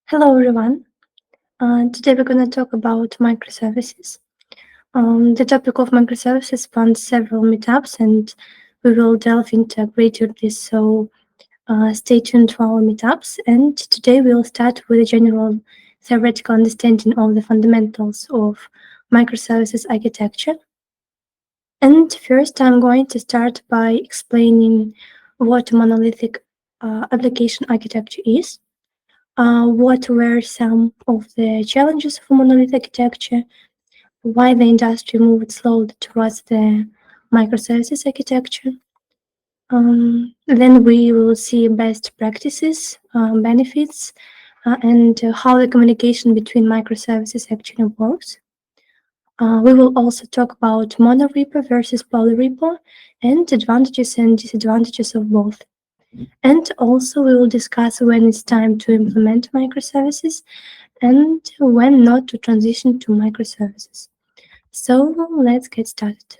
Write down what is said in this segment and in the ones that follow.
Hello, everyone. Today we're going to talk about microservices. The topic of microservices spans several meetups, and we will delve into greater this. So stay tuned to our meetups. And today we'll start with a general theoretical understanding of the fundamentals of microservices architecture. And first, I'm going to start by explaining what monolithic application architecture is. What were some of the challenges of monolithic architecture, why the industry moved slowly towards the microservices architecture. Then we will see best practices, benefits, and how the communication between microservices actually works. We will also talk about monorepo versus polyrepo and advantages and disadvantages of both. And also we will discuss when it's time to implement microservices and when not to transition to microservices. So let's get started.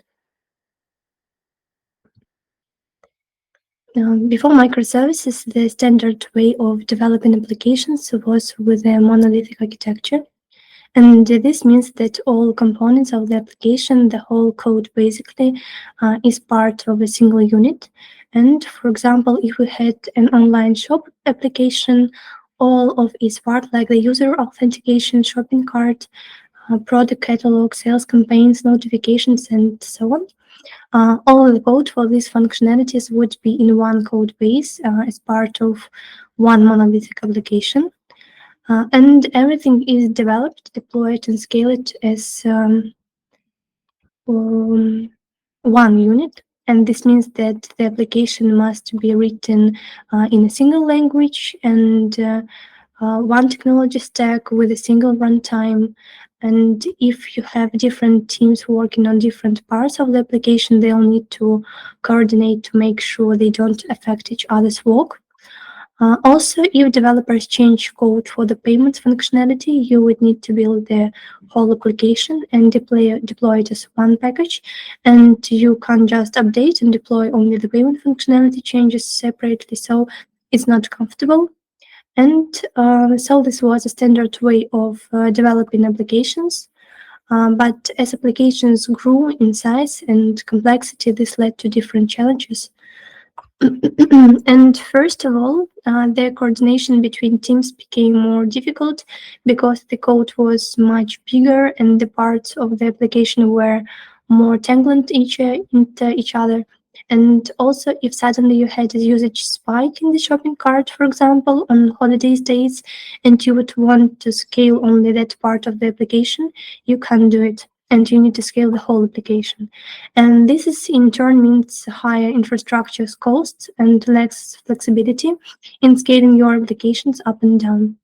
Before microservices, the standard way of developing applications was with a monolithic architecture. And this means that all components of the application, the whole code basically, is part of a single unit. And for example, if we had an online shop application, all of its part, like the user authentication, shopping cart, product catalog, sales campaigns, notifications, and so on, all the code for these functionalities would be in one code base as part of one monolithic application. And everything is developed, deployed, and scaled as one unit. And this means that the application must be written in a single language and one technology stack with a single runtime. And if you have different teams working on different parts of the application, they'll need to coordinate to make sure they don't affect each other's work. Also, if developers change code for the payments functionality, you would need to build the whole application and deploy it as one package. And you can't just update and deploy only the payment functionality changes separately, so it's not comfortable. And so this was a standard way of developing applications. But as applications grew in size and complexity, this led to different challenges. And first of all, the coordination between teams became more difficult because the code was much bigger and the parts of the application were more tangled into each other. And also, if suddenly you had a usage spike in the shopping cart, for example, on holidays days, and you would want to scale only that part of the application, you can't do it. And you need to scale the whole application. And this is in turn means higher infrastructure costs and less flexibility in scaling your applications up and down.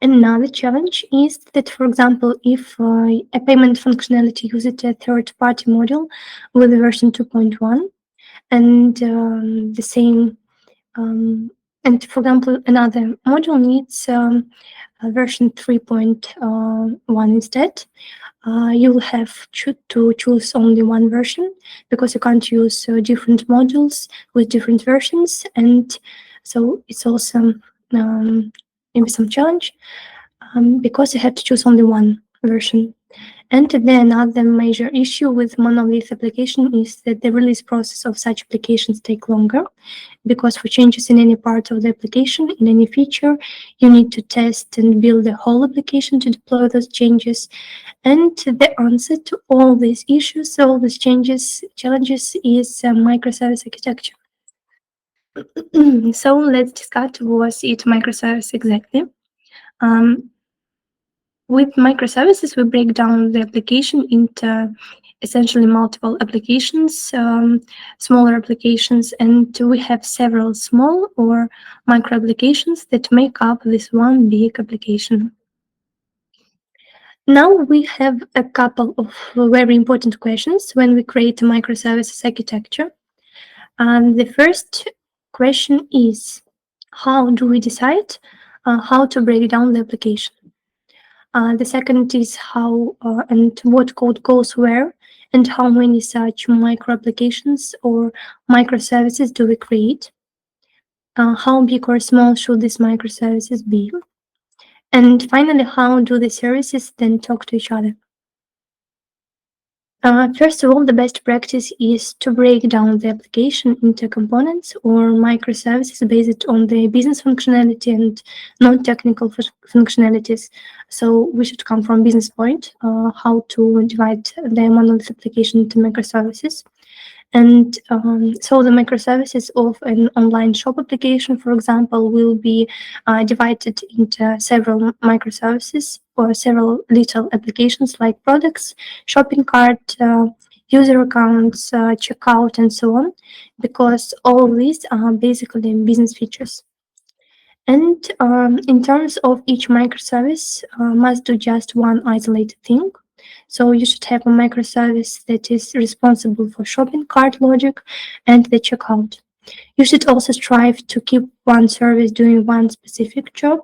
Another challenge is that, for example, if a payment functionality uses a third-party module with version 2.1 and the same, and for example, another module needs version 3.1 instead, you'll have to choose only one version because you can't use different modules with different versions, and so it's also maybe some challenge because you have to choose only one version. And then another major issue with monolith application is that the release process of such applications take longer because for changes in any part of the application, in any feature, you need to test and build the whole application to deploy those changes. And the answer to all these issues, all these challenges is microservice architecture. So let's discuss what is microservice exactly. With microservices, we break down the application into essentially multiple applications, smaller applications, and we have several small or micro applications that make up this one big application. Now we have a couple of very important questions when we create a microservices architecture. The first question is, how do we decide how to break down the application? The second is how and what code goes where, and how many such micro applications or microservices do we create. How big or small should these microservices be? And finally, how do the services then talk to each other? First of all, the best practice is to break down the application into components or microservices based on the business functionality and non-technical functionalities. So we should come from business point, how to divide the monolith application into microservices. And so the microservices of an online shop application, for example, will be divided into several microservices or several little applications like products, shopping cart, user accounts, checkout, and so on, because all of these are basically business features. And in terms of each microservice, must do just one isolated thing. So you should have a microservice that is responsible for shopping cart logic and the checkout. You should also strive to keep one service doing one specific job.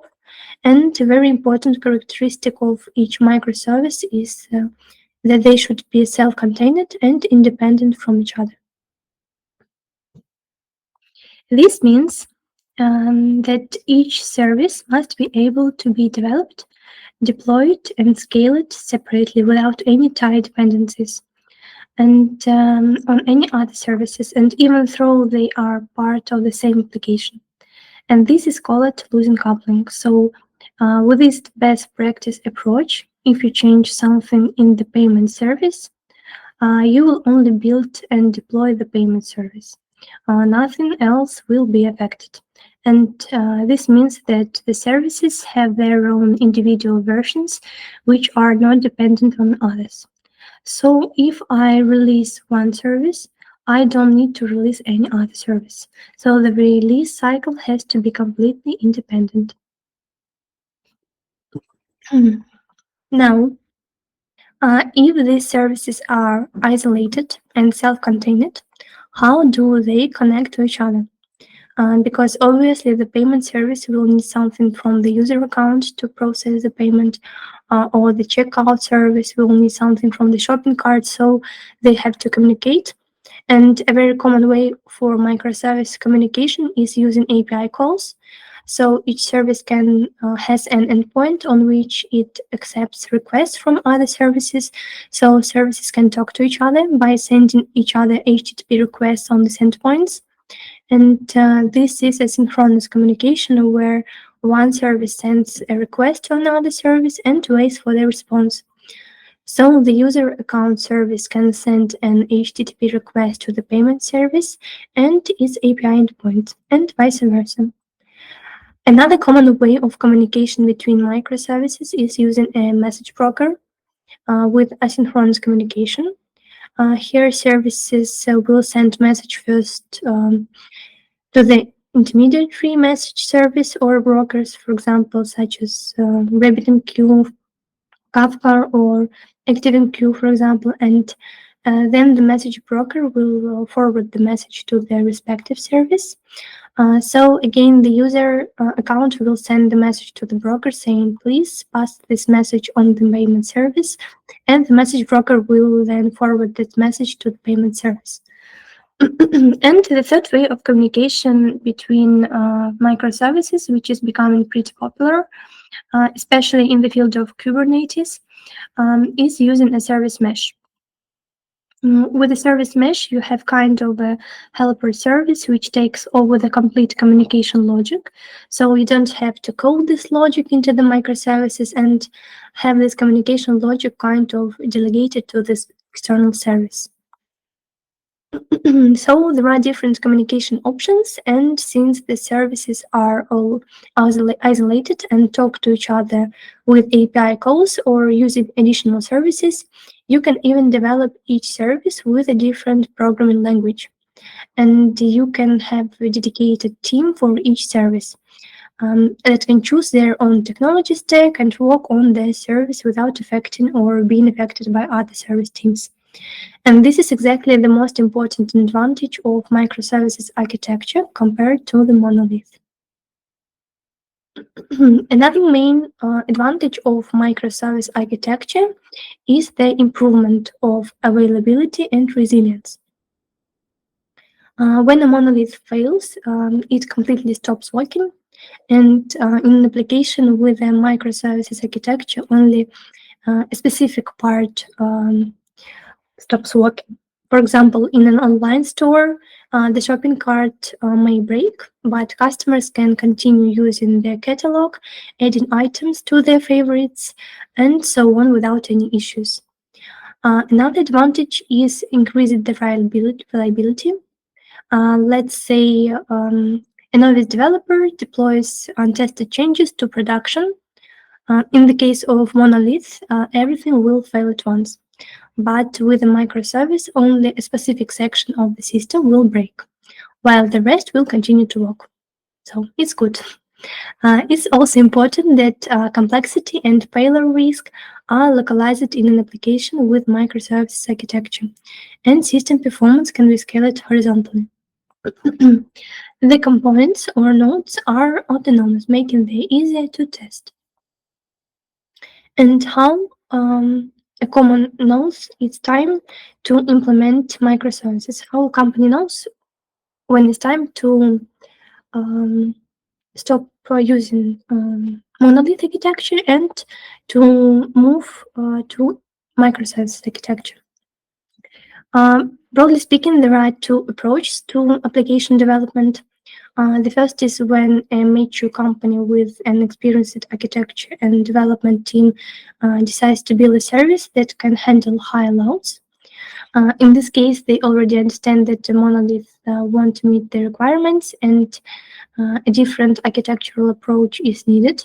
And a very important characteristic of each microservice is that they should be self-contained and independent from each other. This means that each service must be able to be developed, deployed, and scaled separately without any tied dependencies and on any other services, and even though they are part of the same application. And this is called losing coupling. So with this best practice approach, if you change something in the payment service, you will only build and deploy the payment service. Nothing else will be affected. And this means that the services have their own individual versions, which are not dependent on others. So if I release one service, I don't need to release any other service. So the release cycle has to be completely independent. Now, if these services are isolated and self-contained, how do they connect to each other? Because obviously the payment service will need something from the user account to process the payment, or the checkout service will need something from the shopping cart, so they have to communicate. And a very common way for microservice communication is using API calls. So each service has an endpoint on which it accepts requests from other services. So services can talk to each other by sending each other HTTP requests on these endpoints. And this is a synchronous communication where one service sends a request to another service and waits for the response. So the user account service can send an HTTP request to the payment service and its API endpoint, and vice versa. Another common way of communication between microservices is using a message broker with asynchronous communication. Here, services will send message first to the intermediary message service or brokers, for example, such as RabbitMQ, Kafka, or ActiveMQ, for example, and then the message broker will forward the message to the respective service. So again, the user account will send the message to the broker saying, please pass this message on the payment service, and the message broker will then forward that message to the payment service. And the third way of communication between microservices, which is becoming pretty popular, especially in the field of Kubernetes, is using a service mesh. With a service mesh, you have kind of a helper service which takes over the complete communication logic. So you don't have to code this logic into the microservices and have this communication logic kind of delegated to this external service. So there are different communication options, and since the services are all isolated and talk to each other with API calls or using additional services, you can even develop each service with a different programming language. And you can have a dedicated team for each service that can choose their own technology stack and work on their service without affecting or being affected by other service teams. And this is exactly the most important advantage of microservices architecture compared to the monolith. Another main advantage of microservice architecture is the improvement of availability and resilience. When a monolith fails, it completely stops working, and in an application with a microservices architecture, only a specific part stops working. For example, in an online store, the shopping cart may break, but customers can continue using their catalog, adding items to their favorites, and so on without any issues. Another advantage is increasing the reliability. Let's say a novice developer deploys untested changes to production. In the case of monolith, everything will fail at once. But with a microservice, only a specific section of the system will break, while the rest will continue to work. So it's good. It's also important that complexity and failure risk are localized in an application with microservices architecture, and system performance can be scaled horizontally. The components or nodes are autonomous, making them easier to test. And how a common knows it's time to implement microservices. How a company knows when it's time to um, stop using monolith architecture and to move to microservices architecture. Broadly speaking, there are two approaches to application development. The first is when a mature company with an experienced architecture and development team decides to build a service that can handle high loads. In this case, they already understand that the monolith won't meet the requirements and a different architectural approach is needed.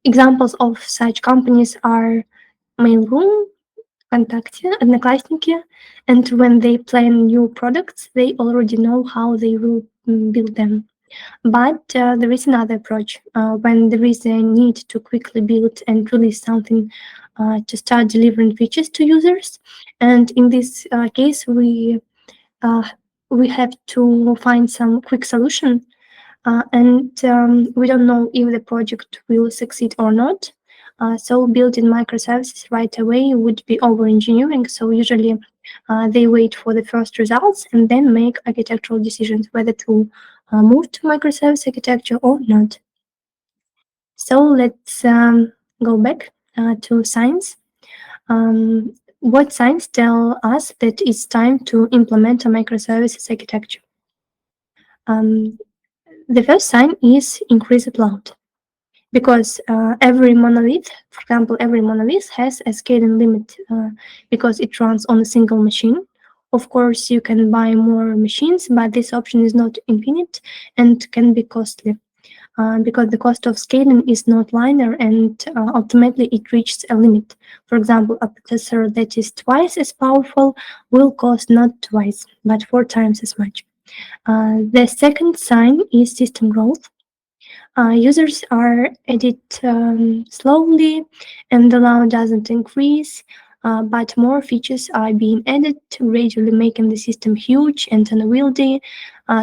Examples of such companies are Mail.ru, ВКонтакте, Одноклассники, and when they plan new products, they already know how they will build them. But there is another approach when there is a need to quickly build and release something to start delivering features to users. And in this case, we have to find some quick solution, and we don't know if the project will succeed or not. So building microservices right away would be over-engineering. So usually they wait for the first results and then make architectural decisions whether to move to microservice architecture or not. So let's go back to science. What science tell us that it's time to implement a microservices architecture? The first sign is increased load. Because every monolith, for example, every monolith has a scaling limit because it runs on a single machine. Of course, you can buy more machines, but this option is not infinite and can be costly because the cost of scaling is not linear and ultimately it reaches a limit. For example, a processor that is twice as powerful will cost not twice, but 4 times as much. The second sign is system growth. Users are added slowly and the load doesn't increase, but more features are being added, gradually making the system huge and unwieldy.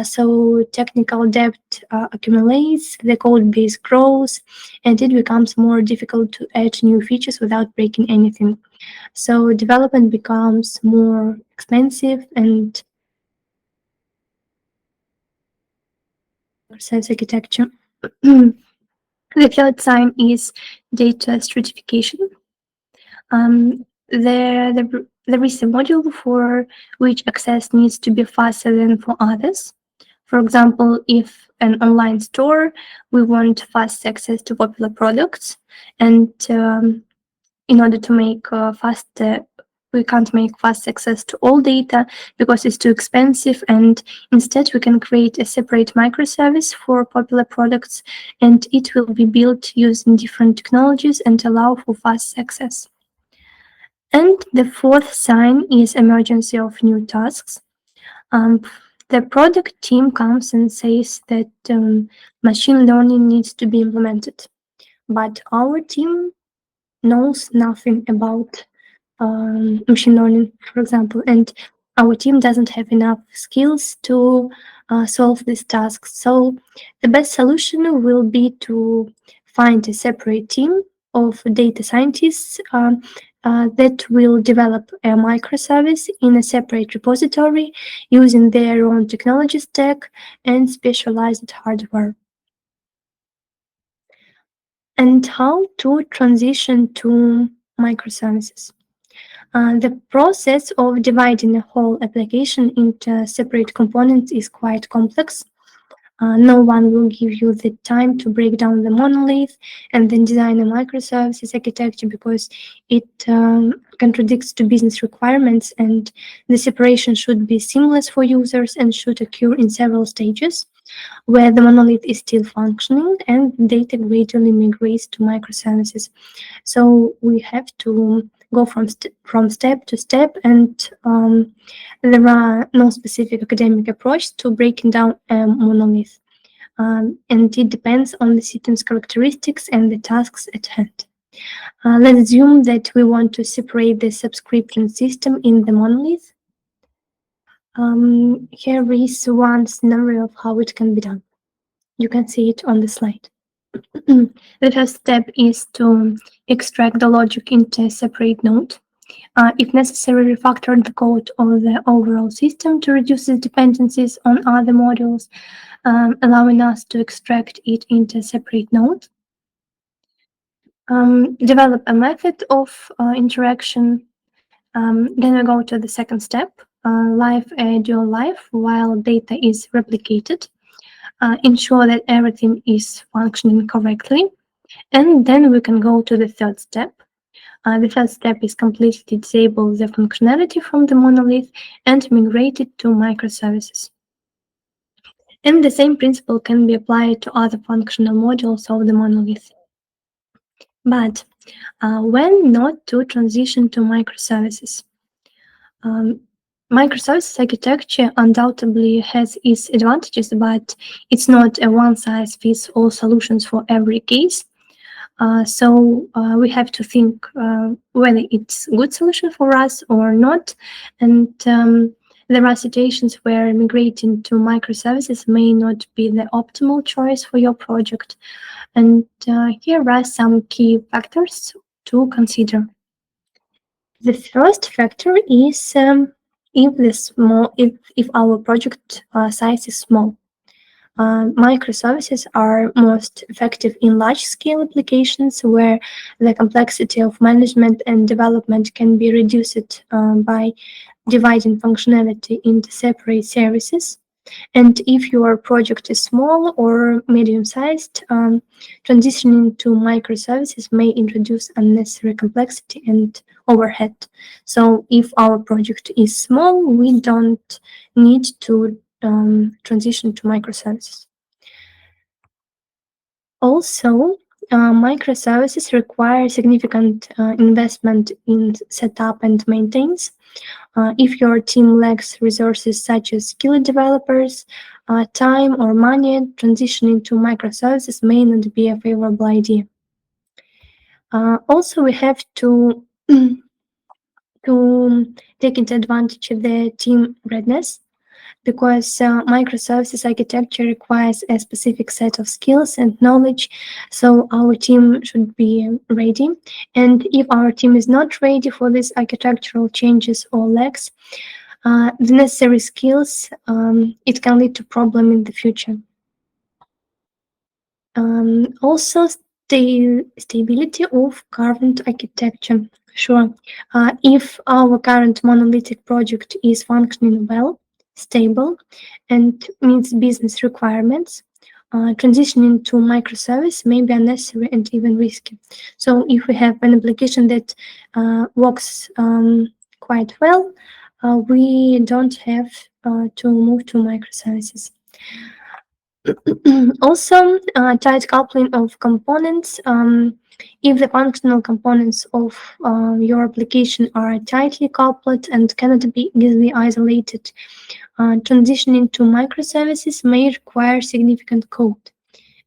So technical debt accumulates, the code base grows, and it becomes more difficult to add new features without breaking anything. So development becomes more expensive and service architecture. The third sign is data stratification. There is a module for which access needs to be faster than for others. For example, if an online store, we want fast access to popular products, and in order to make we can't make fast access to all data because it's too expensive, and instead we can create a separate microservice for popular products, and it will be built using different technologies and allow for fast access. And the fourth sign is emergency of new tasks. The product team comes and says that machine learning needs to be implemented, but our team knows nothing about machine learning, for example, and our team doesn't have enough skills to solve these tasks. So the best solution will be to find a separate team of data scientists that will develop a microservice in a separate repository using their own technology stack and specialized hardware. And how to transition to microservices. The process of dividing a whole application into separate components is quite complex. No one will give you the time to break down the monolith and then design a microservices architecture because it contradicts to business requirements, and the separation should be seamless for users and should occur in several stages where the monolith is still functioning and data gradually migrates to microservices. So we have to go from step to step, and there are no specific academic approach to breaking down a monolith. And it depends on the system's characteristics and the tasks at hand. Let's assume that we want to separate the subscription system in the monolith. Here is one scenario of how it can be done. You can see it on the slide. The first step is to extract the logic into a separate node. If necessary, refactor the code of the overall system to reduce the dependencies on other modules, allowing us to extract it into a separate node. Develop a method of interaction. Then we go to the second step, live a dual life while data is replicated. Ensure that everything is functioning correctly. And then we can go to the third step. The first step is completely disable the functionality from the monolith and migrate it to microservices. And the same principle can be applied to other functional modules of the monolith. But when not to transition to microservices? Microservices architecture undoubtedly has its advantages, but it's not a one-size-fits-all solutions for every case. So we have to think whether it's a good solution for us or not. And there are situations where migrating to microservices may not be the optimal choice for your project. And here are some key factors to consider. The first factor is if our project size is small. Microservices are most effective in large-scale applications where the complexity of management and development can be reduced by dividing functionality into separate services. And if your project is small or medium-sized, transitioning to microservices may introduce unnecessary complexity and overhead. So if our project is small, we don't need to transition to microservices. Also, microservices require significant investment in setup and maintenance. If your team lacks resources such as skilled developers, time or money, transitioning to microservices may not be a favorable idea. Also, we have to take into advantage of the team readiness, because microservices architecture requires a specific set of skills and knowledge, so our team should be ready. And if our team is not ready for these architectural changes or lacks the necessary skills, it can lead to problem in the future. Also, stability of current architecture. Sure, if our current monolithic project is functioning well, stable, and meets business requirements, transitioning to microservice may be unnecessary and even risky. So if we have an application that works quite well, we don't have to move to microservices. Also, tight coupling of components. If the functional components of your application are tightly coupled and cannot be easily isolated, transitioning to microservices may require significant code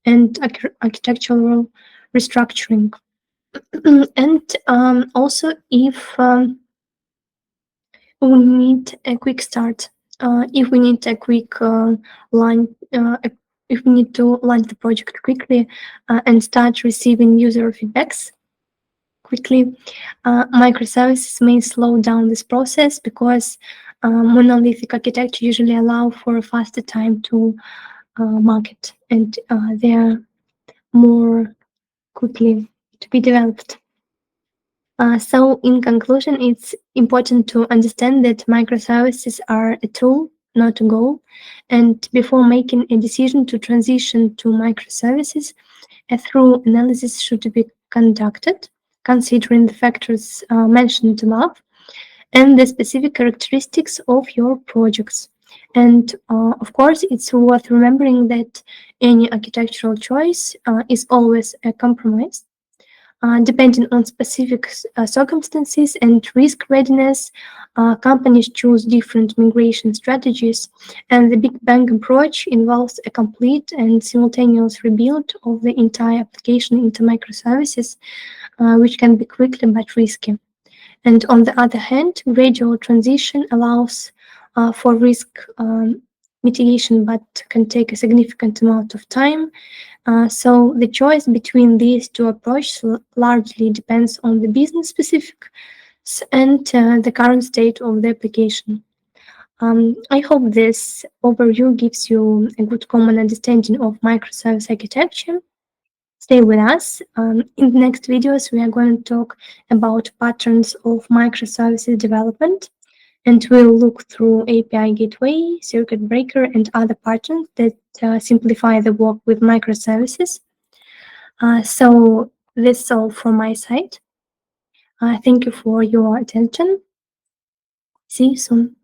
and architectural restructuring. And also, if We need a quick start. If we need a quick line, if we need to launch the project quickly and start receiving user feedbacks quickly, microservices may slow down this process because monolithic architecture usually allow for a faster time to market, and they are more quickly to be developed. So in conclusion, it's important to understand that microservices are a tool, not a goal. And before making a decision to transition to microservices, a thorough analysis should be conducted, considering the factors mentioned above and the specific characteristics of your projects. And of course, it's worth remembering that any architectural choice is always a compromise. Depending on specific circumstances and risk readiness, companies choose different migration strategies, and the Big Bang approach involves a complete and simultaneous rebuild of the entire application into microservices, which can be quickly but risky. And on the other hand, gradual transition allows for risk mitigation but can take a significant amount of time. So the choice between these two approaches largely depends on the business specifics and the current state of the application. I hope this overview gives you a good common understanding of microservice architecture. Stay with us. In the next videos, we are going to talk about patterns of microservices development, and we'll look through API gateway, circuit breaker, and other patterns that simplify the work with microservices. So this is all from my side. Thank you for your attention. See you soon.